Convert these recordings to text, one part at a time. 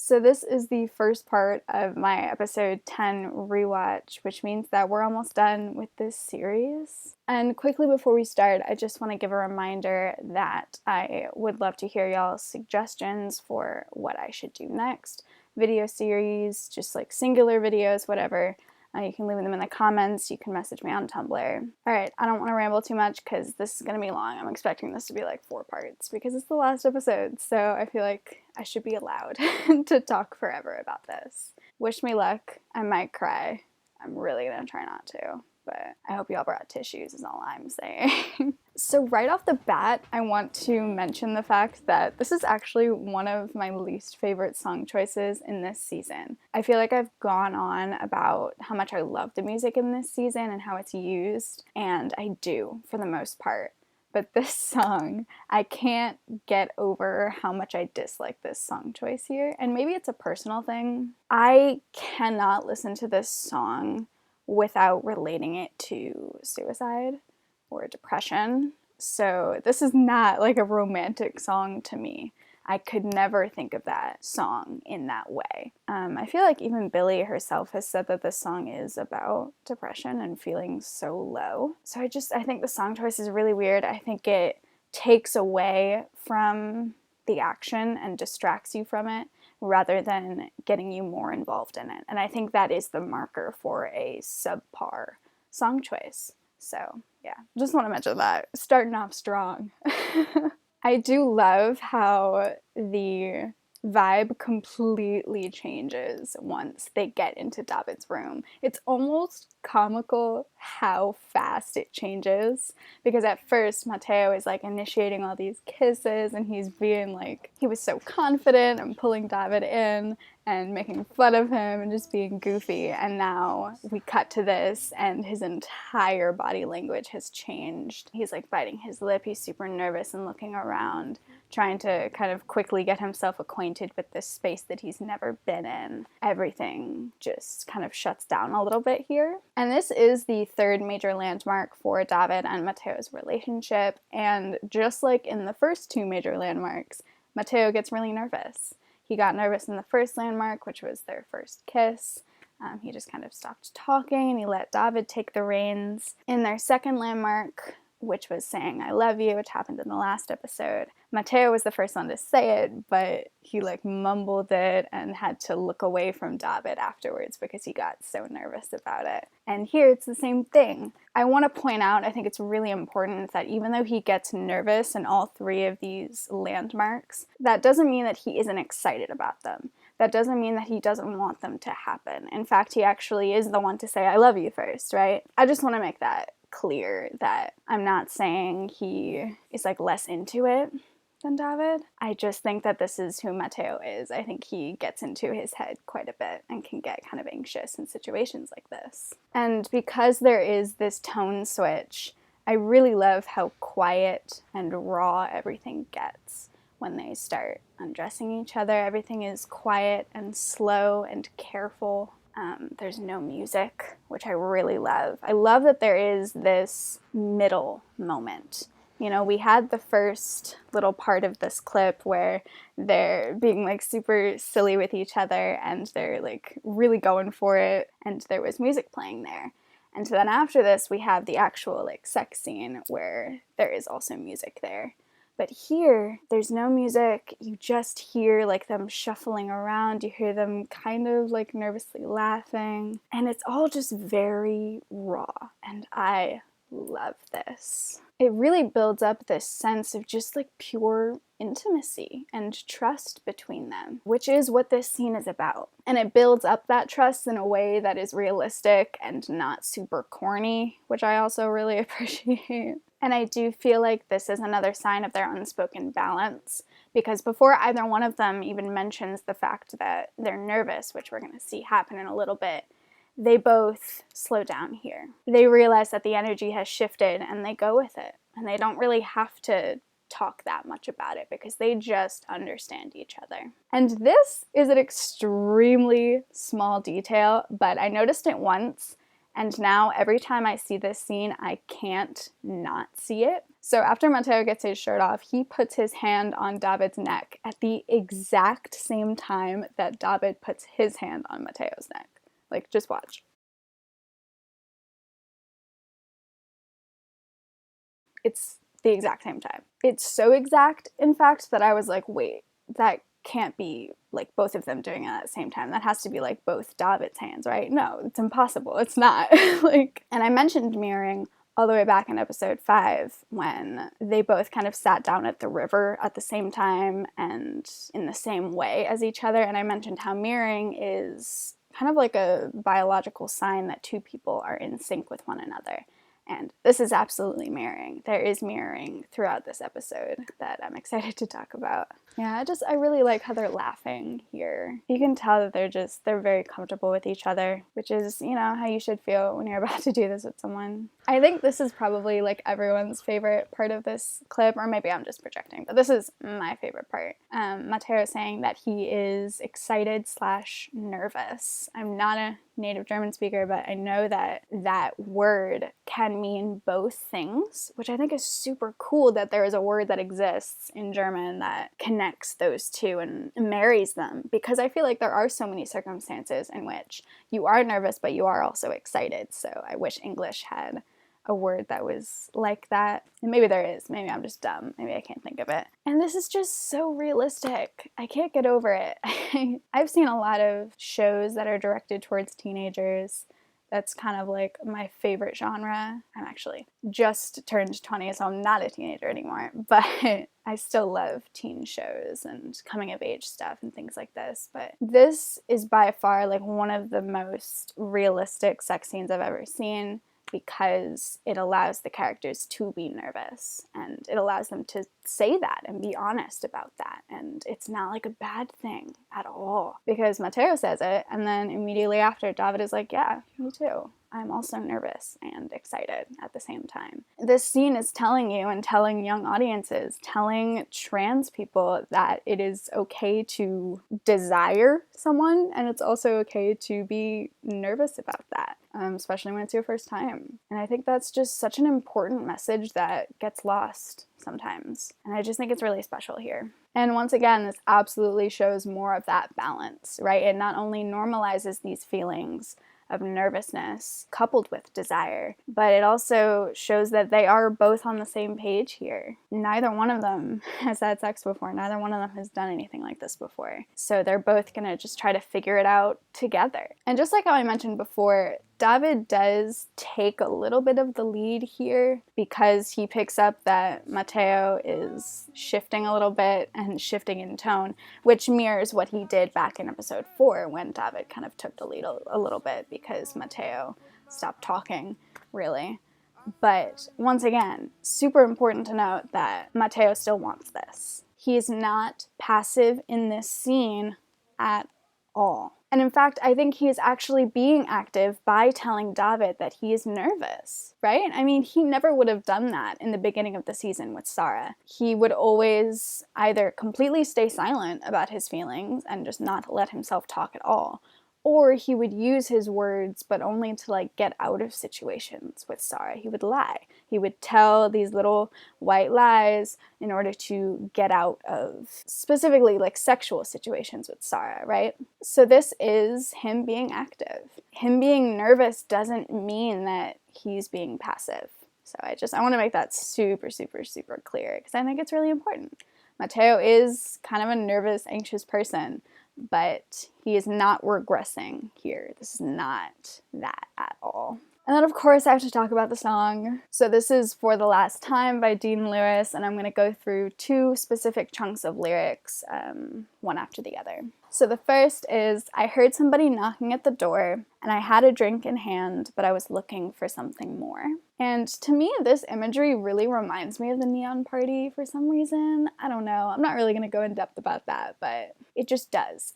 So this is the first part of my episode 10 rewatch, which means that we're almost done with this series. And quickly before we start, I just want to give a reminder that I would love to hear y'all's suggestions for what I should do next. Video series, just like singular videos, whatever. You can leave them in the comments. You can message me on Tumblr. Alright, I don't want to ramble too much because this is going to be long. I'm expecting this to be like 4 parts because it's the last episode, so I feel like I should be allowed to talk forever about this. Wish me luck. I might cry. I'm really going to try not to, but I hope y'all brought tissues is all I'm saying. So right off the bat, I want to mention the fact that this is actually one of my least favorite song choices in this season. I feel like I've gone on about how much I love the music in this season and how it's used, and I do for the most part. But this song, I can't get over how much I dislike this song choice here, and maybe it's a personal thing. I cannot listen to this song without relating it to suicide or depression. So this is not like a romantic song to me. I could never think of that song in that way. I feel like even Billie herself has said that this song is about depression and feeling so low. So I think the song choice is really weird. I think it takes away from the action and distracts you from it rather than getting you more involved in it. And I think that is the marker for a subpar song choice. So yeah, just want to mention that. Starting off strong. I do love how the vibe completely changes once they get into David's room. It's almost comical how fast it changes, because at first Matteo is like initiating all these kisses and he's being like, he was so confident and pulling David in and making fun of him and just being goofy, and now we cut to this and his entire body language has changed. He's like biting his lip, he's super nervous and looking around, trying to kind of quickly get himself acquainted with this space that he's never been in. Everything just kind of shuts down a little bit here. And this is the third major landmark for David and Matteo's relationship, and just like in the first 2 major landmarks, Matteo gets really nervous. He got nervous in the first landmark, which was their first kiss. He just kind of stopped talking and he let David take the reins. In their second landmark, which was saying I love you, which happened in the last episode, Matteo was the first one to say it, but he like mumbled it and had to look away from David afterwards because he got so nervous about it. And here it's the same thing. I want to point out, I think it's really important that even though he gets nervous in all 3 of these landmarks, that doesn't mean that he isn't excited about them. That doesn't mean that he doesn't want them to happen. In fact, he actually is the one to say I love you first, right? I just want to make that clear, that I'm not saying he is like less into it than David. I just think that this is who Matteo is. I think he gets into his head quite a bit and can get kind of anxious in situations like this. And because there is this tone switch, I really love how quiet and raw everything gets when they start undressing each other. Everything is quiet and slow and careful. There's no music, which I really love. I love that there is this middle moment. You know, we had the first little part of this clip where they're being like super silly with each other and they're like really going for it, and there was music playing there. And so then after this, we have the actual like sex scene where there is also music there. But here, there's no music, you just hear like them shuffling around, you hear them kind of like nervously laughing, and it's all just very raw, and I love this. It really builds up this sense of just like pure intimacy and trust between them, which is what this scene is about. And it builds up that trust in a way that is realistic and not super corny, which I also really appreciate. And I do feel like this is another sign of their unspoken balance, because before either one of them even mentions the fact that they're nervous, which we're going to see happen in a little bit, they both slow down here. They realize that the energy has shifted and they go with it. And they don't really have to talk that much about it because they just understand each other. And this is an extremely small detail, but I noticed it once And now every time I see this scene, I can't not see it. So after Mateo gets his shirt off, he puts his hand on David's neck at the exact same time that David puts his hand on Mateo's neck. Like, just watch. It's the exact same time. It's so exact, in fact, that I was like, wait, that can't be like both of them doing it at the same time. That has to be like both David's hands, right? No, it's impossible. It's not. Like, and I mentioned mirroring all the way back in episode 5 when they both kind of sat down at the river at the same time and in the same way as each other. And I mentioned how mirroring is kind of like a biological sign that two people are in sync with one another. And this is absolutely mirroring. There is mirroring throughout this episode that I'm excited to talk about. Yeah, I really like how they're laughing here. You can tell that they're very comfortable with each other, which is, you know, how you should feel when you're about to do this with someone. I think this is probably like everyone's favorite part of this clip, or maybe I'm just projecting, but this is my favorite part. Mateo saying that he is excited / nervous. I'm not a native German speaker, but I know that that word can mean both things, which I think is super cool that there is a word that exists in German that connects those two and marries them, because I feel like there are so many circumstances in which you are nervous, but you are also excited. So I wish English had a word that was like that. And maybe there is. Maybe I'm just dumb. Maybe I can't think of it. And this is just so realistic. I can't get over it. I've seen a lot of shows that are directed towards teenagers. That's kind of like my favorite genre. I'm actually just turned 20, so I'm not a teenager anymore, but I still love teen shows and coming of age stuff and things like this. But this is by far like one of the most realistic sex scenes I've ever seen, because it allows the characters to be nervous and it allows them to say that and be honest about that. And it's not like a bad thing at all, because Mateo says it and then immediately after David is like, yeah, me too. I'm also nervous and excited at the same time. This scene is telling you and telling young audiences, telling trans people that it is okay to desire someone and it's also okay to be nervous about that, especially when it's your first time. And I think that's just such an important message that gets lost sometimes. And I just think it's really special here. And once again, this absolutely shows more of that balance, right? It not only normalizes these feelings of nervousness coupled with desire, but it also shows that they are both on the same page here. Neither one of them has had sex before. Neither one of them has done anything like this before. So they're both gonna just try to figure it out together. And just like how I mentioned before, David does take a little bit of the lead here because he picks up that Mateo is shifting a little bit and shifting in tone, which mirrors what he did back in episode 4 when David kind of took the lead a little bit because Mateo stopped talking, really. But once again, super important to note that Mateo still wants this. He is not passive in this scene at all. And in fact, I think he is actually being active by telling David that he is nervous, right? I mean, he never would have done that in the beginning of the season with Sarah. He would always either completely stay silent about his feelings and just not let himself talk at all, or he would use his words, but only to like get out of situations with Sarah. He would lie. He would tell these little white lies in order to get out of specifically like sexual situations with Sarah, right? So this is him being active. Him being nervous doesn't mean that he's being passive. So I want to make that super, super, super clear because I think it's really important. Mateo is kind of a nervous, anxious person, but he is not regressing here. This is not that at all. And then, of course, I have to talk about the song. So this is For the Last Time by Dean Lewis, and I'm going to go through 2 specific chunks of lyrics, one after the other. So the first is, I heard somebody knocking at the door, and I had a drink in hand, but I was looking for something more. And to me, this imagery really reminds me of the Neon Party for some reason. I don't know. I'm not really going to go in depth about that, but it just does.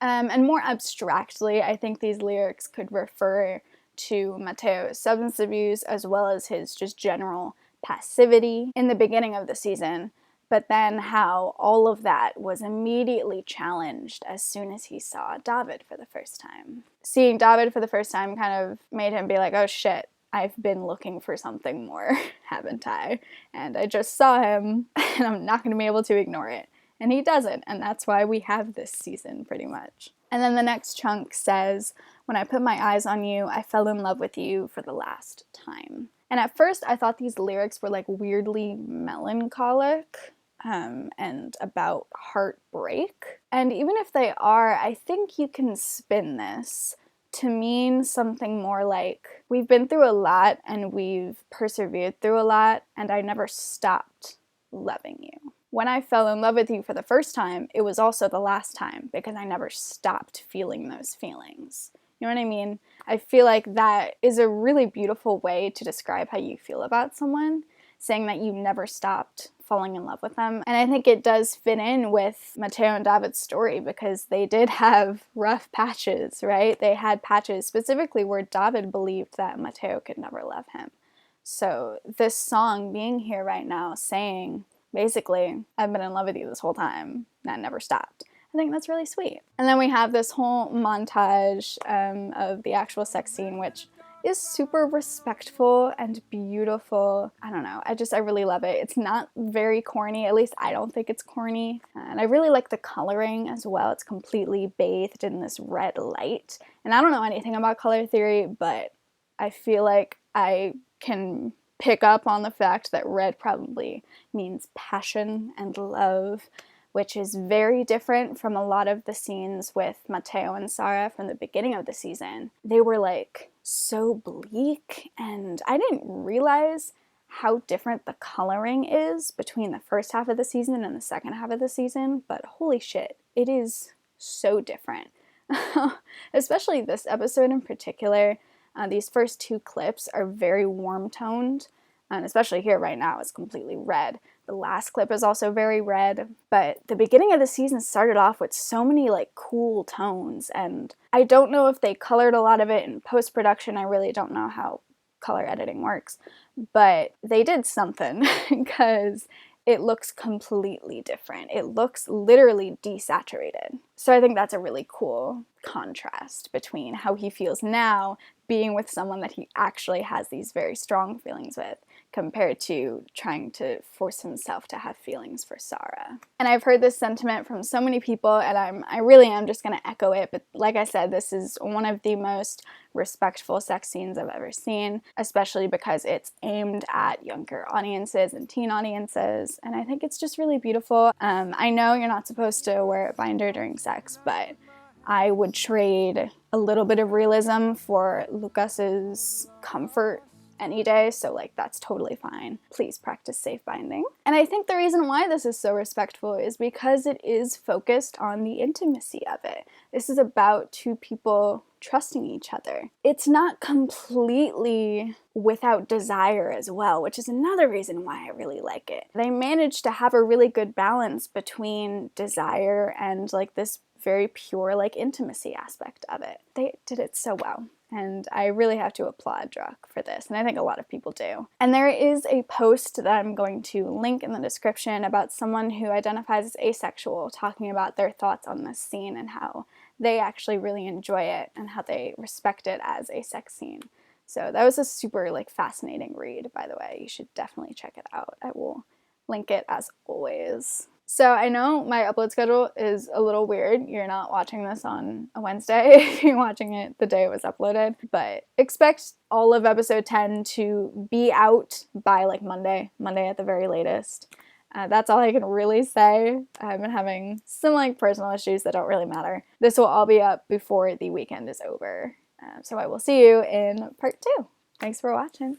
And more abstractly, I think these lyrics could refer to Mateo's substance abuse as well as his just general passivity. In the beginning of the season, but then how all of that was immediately challenged as soon as he saw David for the first time. Seeing David for the first time kind of made him be like, oh shit, I've been looking for something more, haven't I? And I just saw him, and I'm not going to be able to ignore it. And he doesn't, and that's why we have this season, pretty much. And then the next chunk says, when I put my eyes on you, I fell in love with you for the last time. And at first, I thought these lyrics were like weirdly melancholic and about heartbreak. And even if they are, I think you can spin this to mean something more like, we've been through a lot and we've persevered through a lot, and I never stopped loving you. When I fell in love with you for the first time, it was also the last time because I never stopped feeling those feelings. You know what I mean? I feel like that is a really beautiful way to describe how you feel about someone, saying that you never stopped falling in love with them. And I think it does fit in with Mateo and David's story because they did have rough patches, right? They had patches specifically where David believed that Mateo could never love him. So this song being here right now saying, basically, I've been in love with you this whole time, and that never stopped. I think that's really sweet. And then we have this whole montage of the actual sex scene, which is super respectful and beautiful. I don't know, I really love it. It's not very corny, at least I don't think it's corny. And I really like the coloring as well. It's completely bathed in this red light. And I don't know anything about color theory, but I feel like I can pick up on the fact that red probably means passion and love, which is very different from a lot of the scenes with Mateo and Sarah from the beginning of the season. They were like so bleak, and I didn't realize how different the coloring is between the first half of the season and the second half of the season, but holy shit, it is so different. Especially this episode in particular. These first two clips are very warm toned, and especially here right now it's completely red. The last clip is also very red, but the beginning of the season started off with so many like cool tones, and I don't know if they colored a lot of it in post-production. I really don't know how color editing works, but they did something because it looks completely different. It looks literally desaturated. So I think that's a really cool contrast between how he feels now being with someone that he actually has these very strong feelings with, compared to trying to force himself to have feelings for Sarah. And I've heard this sentiment from so many people, and I really am just going to echo it, but like I said, this is one of the most respectful sex scenes I've ever seen, especially because it's aimed at younger audiences and teen audiences, and I think it's just really beautiful. I know you're not supposed to wear a binder during sex, but I would trade a little bit of realism for Lucas's comfort any day, so like that's totally fine. Please practice safe binding. And I think the reason why this is so respectful is because it is focused on the intimacy of it. This is about two people trusting each other. It's not completely without desire as well, which is another reason why I really like it. They managed to have a really good balance between desire and like this very pure like intimacy aspect of it. They did it so well. And I really have to applaud Druck for this, and I think a lot of people do. And there is a post that I'm going to link in the description about someone who identifies as asexual talking about their thoughts on this scene and how they actually really enjoy it and how they respect it as a sex scene. So that was a super like fascinating read, by the way. You should definitely check it out. I will link it as always. So I know my upload schedule is a little weird. You're not watching this on a Wednesday. You're watching it the day it was uploaded. But expect all of episode 10 to be out by like Monday at the very latest. That's all I can really say. I've been having some like personal issues that don't really matter. This will all be up before the weekend is over. So I will see you in part 2. Thanks for watching.